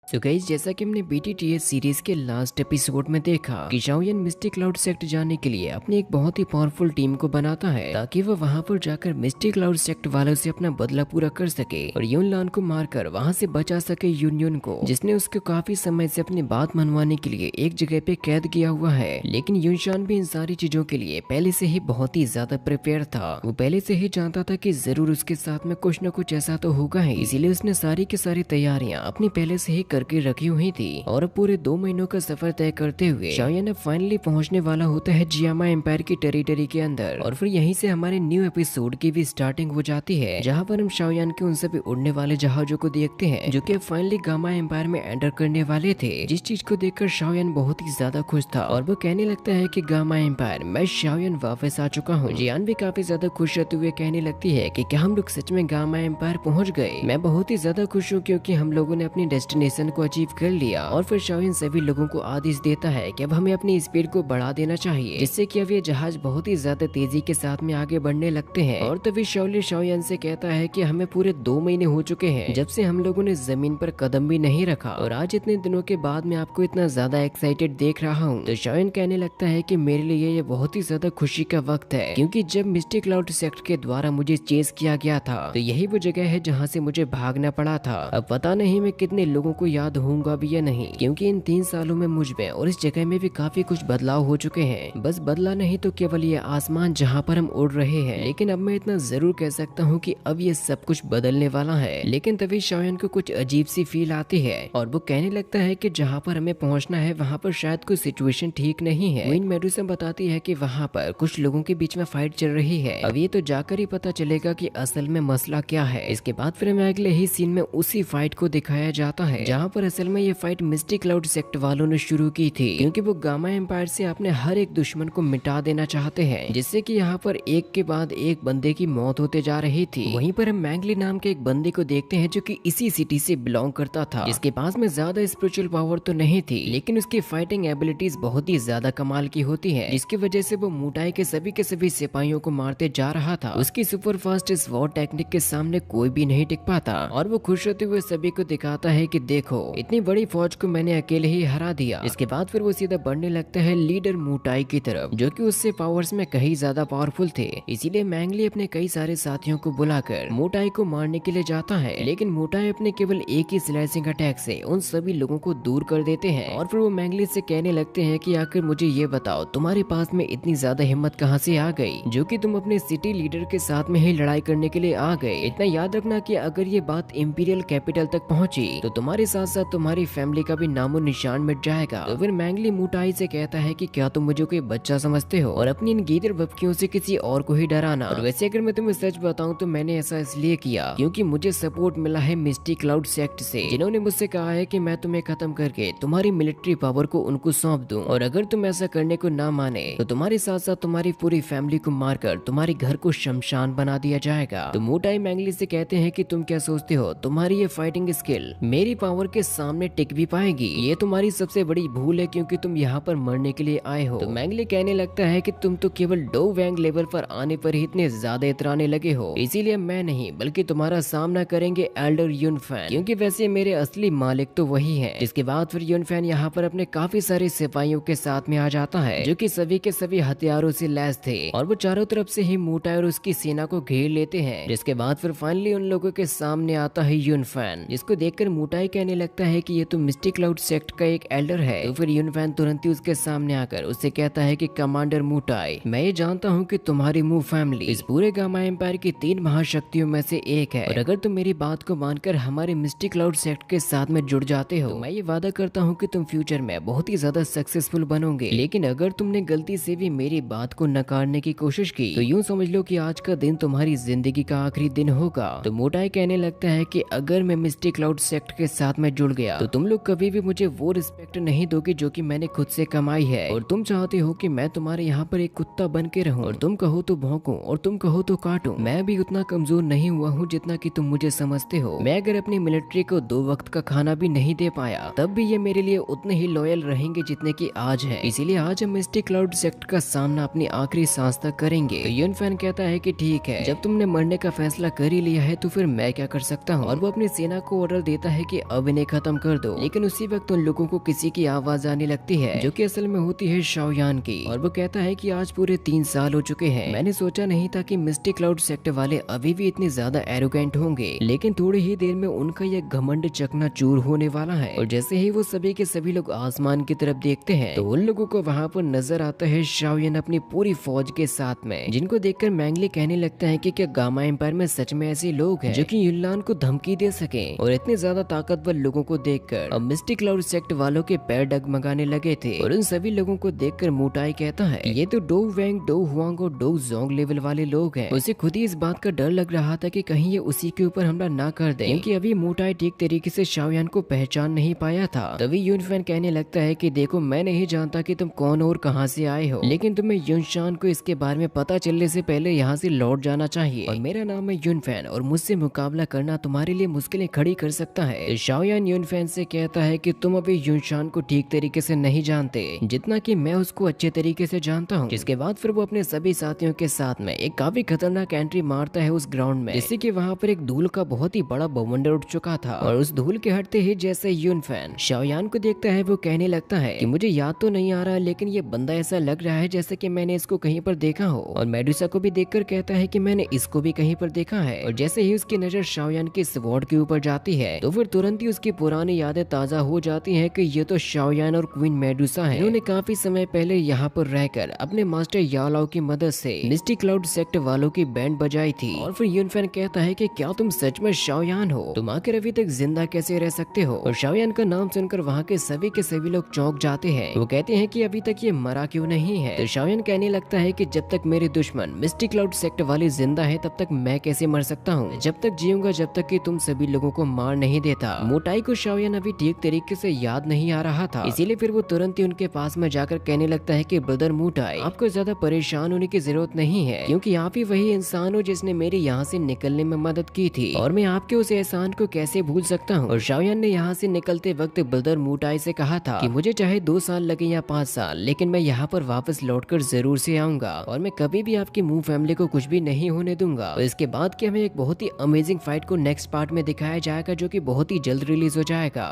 तो गाइस, जैसा कि हमने बीटीटीएस सीरीज के लास्ट एपिसोड में देखा कि शाओयन मिस्टिक क्लाउड सेक्ट जाने के लिए अपनी एक बहुत ही पावरफुल टीम को बनाता है ताकि वह वहां पर जाकर मिस्टिक क्लाउड सेक्ट वालों से अपना बदला पूरा कर सके और यूनलान को मारकर वहां से बचा सके यूनियन को, जिसने उसको काफी समय से अपनी बात मनवाने के लिए एक जगह पे कैद किया हुआ है। लेकिन यूनशान भी इन सारी चीजों के लिए पहले से ही बहुत ही ज्यादा प्रिपेयर था। वो पहले से ही जानता था कि जरूर उसके साथ में कुछ न कुछ ऐसा तो होगा ही, इसीलिए उसने सारी की सारी तैयारियां अपनी पहले से ही करके रखी हुई थी। और पूरे 2 महीनों का सफर तय करते हुए शाओयन फाइनली पहुंचने वाला होता है जियामा एम्पायर की टेरिटरी के अंदर। और फिर यहीं से हमारे न्यू एपिसोड की भी स्टार्टिंग हो जाती है, जहां पर हम शाओयन के उन सभी उड़ने वाले जहाजों को देखते हैं जो कि फाइनली गामा एम्पायर में एंटर करने वाले थे। जिस चीज को देखकर शाओयन बहुत ही ज्यादा खुश था और वो कहने लगता है कि गामा एम्पायर, मैं शाओयन वापस आ चुका हूँ। जियान भी काफी ज्यादा खुश रहते हुए कहने लगती है कि क्या हम लोग सच में गामा एम्पायर पहुंच गए। मैं बहुत ही ज्यादा खुश हूँ क्योंकि हम लोगों ने अपनी डेस्टिनेशन को अचीव कर लिया। और फिर शाओयन सभी लोगों को आदेश देता है कि अब हमें अपनी स्पीड को बढ़ा देना चाहिए, जिससे कि अब ये जहाज बहुत ही ज्यादा तेजी के साथ में आगे बढ़ने लगते हैं। और तभी शाओली शाओयन से कहता है कि हमें पूरे 2 महीने हो चुके हैं जब से हम लोगों ने जमीन पर कदम भी नहीं रखा, और आज इतने दिनों के बाद मैं आपको इतना ज्यादा एक्साइटेड देख रहा हूँ। तो शाओयन कहने लगता है कि मेरे लिए ये बहुत ही ज्यादा खुशी का वक्त है, क्योंकि जब मिस्टिक क्लाउड सेक्ट के द्वारा मुझे चेस किया गया था तो यही वो जगह है जहाँ से मुझे भागना पड़ा था। अब पता नहीं मैं कितने लोगों को याद होऊंगा भी या नहीं, क्योंकि इन 3 सालों में मुझ में और इस जगह में भी काफी कुछ बदलाव हो चुके हैं। बस बदला नहीं तो केवल ये आसमान जहाँ पर हम उड़ रहे हैं। लेकिन अब मैं इतना जरूर कह सकता हूँ कि अब ये सब कुछ बदलने वाला है। लेकिन तभी शाओयन को कुछ अजीब सी फील आती है और वो कहने लगता है कि जहाँ पर हमें पहुँचना है वहाँ पर शायद कोई सिचुएशन ठीक नहीं है। क्वीन मेडुसा बताती है कि वहाँ पर कुछ लोगों के बीच में फाइट चल रही है। अब ये तो जाकर ही पता चलेगा कि असल में मसला क्या है। इसके बाद फिर हमें अगले ही सीन में उसी फाइट को दिखाया जाता है जहाँ पर असल में ये फाइट मिस्टिक क्लाउड सेक्ट वालों ने शुरू की थी, क्योंकि वो गामा एम्पायर से अपने हर एक दुश्मन को मिटा देना चाहते हैं, जिससे कि यहाँ पर एक के बाद एक बंदे की मौत होते जा रही थी। वहीं पर हम मैंगली नाम के एक बंदे को देखते हैं जो कि इसी सिटी से बिलोंग करता था, जिसके पास में ज्यादा स्पिरिचुअल पावर तो नहीं थी, लेकिन उसकी फाइटिंग एबिलिटीज बहुत ही ज्यादा कमाल की होती है, जिसकी वजह से वो मुटाई के सभी सिपाहियों को मारते जा रहा था। उसकी सुपर फास्ट स्वॉर्ड टेक्निक के सामने कोई भी नहीं टिक पाता। और वो खुश होते हुए सभी को दिखाता है कि देखो, इतनी बड़ी फौज को मैंने अकेले ही हरा दिया। इसके बाद फिर वो सीधा बढ़ने लगता है लीडर मुटाई की तरफ, जो कि उससे पावर्स में कहीं ज्यादा पावरफुल थे। इसीलिए मैंगली अपने कई सारे साथियों को बुलाकर मुटाई को मारने के लिए जाता है, लेकिन मुटाई अपने केवल एक ही स्लाइसिंग अटैक से उन सभी लोगों को दूर कर देते हैं। और फिर वो मैंगली से कहने लगते हैं कि आखिर मुझे ये बताओ, तुम्हारे पास में इतनी ज्यादा हिम्मत कहाँ से आ गई, जो कि तुम अपने सिटी लीडर के साथ में ही लड़ाई करने के लिए आ गए। इतना याद रखना कि अगर ये बात इंपीरियल कैपिटल तक पहुंची तो तुम्हारे साथ साथ तुम्हारी फैमिली का भी नामो निशान मिट जाएगा। तो फिर मैंगली मुटाई से कहता है कि क्या तुम मुझे कोई बच्चा समझते हो और अपनी इन गीदड़ बपकियों से किसी और को ही डराना। और वैसे अगर मैं तुम्हें सच बताऊं तो मैंने ऐसा इसलिए किया क्योंकि मुझे सपोर्ट मिला है मिस्टिक क्लाउड सेक्ट से, जिन्होंने मुझसे कहा है कि मैं तुम्हें खत्म करके तुम्हारी मिलिट्री पावर को उनको सौंप दूं, और अगर तुम ऐसा करने को ना माने तो तुम्हारे साथ साथ तुम्हारी पूरी फैमिली को मारकर तुम्हारे घर को शमशान बना दिया जाएगा। तो मुटाई मैंगली से कहते हैं कि तुम क्या सोचते हो, तुम्हारी ये फाइटिंग स्किल मेरी पावर के सामने टिक भी पाएगी? ये तुम्हारी सबसे बड़ी भूल है, क्योंकि तुम यहाँ पर मरने के लिए आए हो। तो मैंगली कहने लगता है कि तुम तो केवल डो वैंग लेवल पर आने पर ही इतने ज्यादा इतराने लगे हो, इसीलिए मैं नहीं बल्कि तुम्हारा सामना करेंगे एल्डर यूनफैन, क्योंकि वैसे मेरे असली मालिक तो वही है। इसके बाद फिर यूनफैन यहाँ पर अपने काफी सारे सिपाहियों के साथ में आ जाता है, जो कि सभी के सभी हथियारों से लैस थे, और वो चारों तरफ से ही मुटाई और उसकी सेना को घेर लेते हैं। जिसके बाद फिर फाइनली उन लोगों के सामने आता है यूनफैन, जिसको देखकर मुटाई कहने लगता है कि ये तो मिस्टिक क्लाउड सेक्ट का एक एल्डर है। तो फिर यूनफैन तुरंत ही उसके सामने आकर उससे कहता है कि कमांडर मुटाई, मैं ये जानता हूँ कि तुम्हारी मूव फैमिली इस पूरे गामा एम्पायर की 3 महाशक्तियों में से एक है, और अगर तुम मेरी बात को मानकर हमारे मिस्टिक क्लाउड सेक्ट के साथ में जुड़ जाते हो तो मैं ये वादा करता हूँ कि तुम फ्यूचर में बहुत ही ज्यादा सक्सेसफुल बनोगे। लेकिन अगर तुमने गलती से भी मेरी बात को नकारने की कोशिश की तो यूं समझ लो कि आज का दिन तुम्हारी जिंदगी का आखिरी दिन होगा। तो मुटाई कहने लगता है कि अगर मैं मिस्टिक क्लाउड सेक्ट के साथ में जुड़ गया तो तुम लोग कभी भी मुझे वो रिस्पेक्ट नहीं दोगे जो कि मैंने खुद से कमाई है, और तुम चाहते हो कि मैं तुम्हारे यहाँ पर एक कुत्ता बन के रहूं, और तुम कहो तो भौंकूं और तुम कहो तो काटूं। मैं भी उतना कमजोर नहीं हुआ हूँ जितना कि तुम मुझे समझते हो। मैं अगर अपनी मिलिट्री को 2 वक्त का खाना भी नहीं दे पाया तब भी ये मेरे लिए उतने ही लॉयल रहेंगे जितने की आज है। इसीलिए आज हम मिस्टिक क्लाउड सेक्ट का सामना अपनी आखिरी सांस तक करेंगे। तो यूनफैन कहता है कि ठीक है, जब तुमने मरने का फैसला कर ही लिया है तो फिर मैं क्या कर सकता हूँ। और वो अपनी सेना को ऑर्डर देता है कि अब इन्हें खत्म कर दो। लेकिन उसी वक्त उन लोगों को किसी की आवाज आने लगती है जो कि असल में होती है शाओयान की, और वो कहता है कि आज पूरे 3 साल हो चुके हैं। मैंने सोचा नहीं था कि मिस्टिक क्लाउड सेक्टर वाले अभी भी इतने ज्यादा एरोगेंट होंगे, लेकिन थोड़ी ही देर में उनका यह घमंड चकनाचूर होने वाला है। और जैसे ही वो सभी के सभी लोग आसमान की तरफ देखते हैं तो उन लोगों को वहाँ पर नजर आता है शाओयान अपनी पूरी फौज के साथ में, जिनको देखकर मैंगली कहने लगता है कि क्या गामा एम्पायर में सच में ऐसे लोग हैं जो कि युनलान को धमकी दे सके। और इतने ज्यादा ताकतवर लोगों को देखकर अब मिस्टिक क्लाउड सेक्ट वालों के पैर डगमगाने लगे थे। और उन सभी लोगों को देखकर मोटाई कहता है ये तो डो वैंग, डो हुआंग और डो जोंग लेवल वाले लोग हैं। उसे खुद ही इस बात का डर लग रहा था कि कहीं ये उसी के ऊपर हमला ना कर दे, क्योंकि अभी मोटाई ठीक तरीके से शाओयान को पहचान नहीं पाया था। तभी यूनफैन कहने लगता है कि देखो, मैं नहीं जानता कि तुम कौन और कहां से आए हो, लेकिन तुम्हें युनशान को इसके बारे में पता चलने से पहले यहाँ से लौट जाना चाहिए। और मेरा नाम है यूनफैन और मुझसे मुकाबला करना तुम्हारे लिए मुश्किलें खड़ी कर सकता है। शाओयान यूनफैन से कहता है कि तुम अभी युनशान को ठीक तरीके से नहीं जानते जितना कि मैं उसको अच्छे तरीके से जानता हूँ। जिसके बाद फिर वो अपने सभी साथियों के साथ में एक काफी खतरनाक एंट्री मारता है उस ग्राउंड में, जिससे कि वहाँ पर एक धूल का बहुत ही बड़ा बवंडर उठ चुका था। और उस धूल के हटते ही जैसे यूनफैन शाओयान को देखता है वो कहने लगता है कि मुझे याद तो नहीं आ रहा, लेकिन ये बंदा ऐसा लग रहा है जैसे कि मैंने इसको कहीं पर देखा हो। और मेडुसा को भी देखकर कहता है कि मैंने इसको भी कहीं पर देखा है। और जैसे ही उसकी नजर शाओयान के स्वॉर्ड के ऊपर जाती है तो फिर तुरंत ही उसकी पुरानी यादें ताजा हो जाती हैं कि ये तो शाओयान और क्वीन मेडुसा है। इन्होंने काफी समय पहले यहाँ पर रहकर अपने मास्टर यालाओ की मदद से मिस्टिक क्लाउड सेक्ट वालों की बैंड बजाई थी। और फिर यूनफैन कहता है कि क्या तुम सच में शाओयान हो, तुम आखिर अभी तक जिंदा कैसे रह सकते हो। और शाओयान का नाम सुनकर वहाँ के सभी लोग चौंक जाते हैं। वो कहते हैं कि अभी तक ये मरा क्यों नहीं है। तो शाओयान कहने लगता है कि जब तक मेरे दुश्मन मिस्टिक क्लाउड सेक्ट वाले जिंदा है तब तक मैं कैसे मर सकता हूँ, जब तक जीऊंगा जब तक कि तुम सभी लोगों को मार नहीं देता। मोटाई को शाओयान अभी ठीक तरीके से याद नहीं आ रहा था, इसीलिए फिर वो तुरंत ही उनके पास में जाकर कहने लगता है कि ब्रदर मोटाई, आपको ज्यादा परेशान होने की जरूरत नहीं है, क्योंकि आप ही वही इंसान हो जिसने मेरी यहाँ से निकलने में मदद की थी, और मैं आपके उस एहसान को कैसे भूल सकता हूँ। और शाओयान ने यहाँ से निकलते वक्त ब्रदर मोटाई से कहा था कि मुझे चाहे 2 साल लगे या 5 साल, लेकिन मैं यहाँ पर वापस लौटकर जरूर से आऊंगा और मैं कभी भी आपकी मूव फैमिली को कुछ भी नहीं होने दूंगा। और इसके बाद कि हमें एक बहुत ही अमेजिंग फाइट को नेक्स्ट पार्ट में दिखाया जाएगा जो कि बहुत ही जल्द रिलीज हो जाएगा।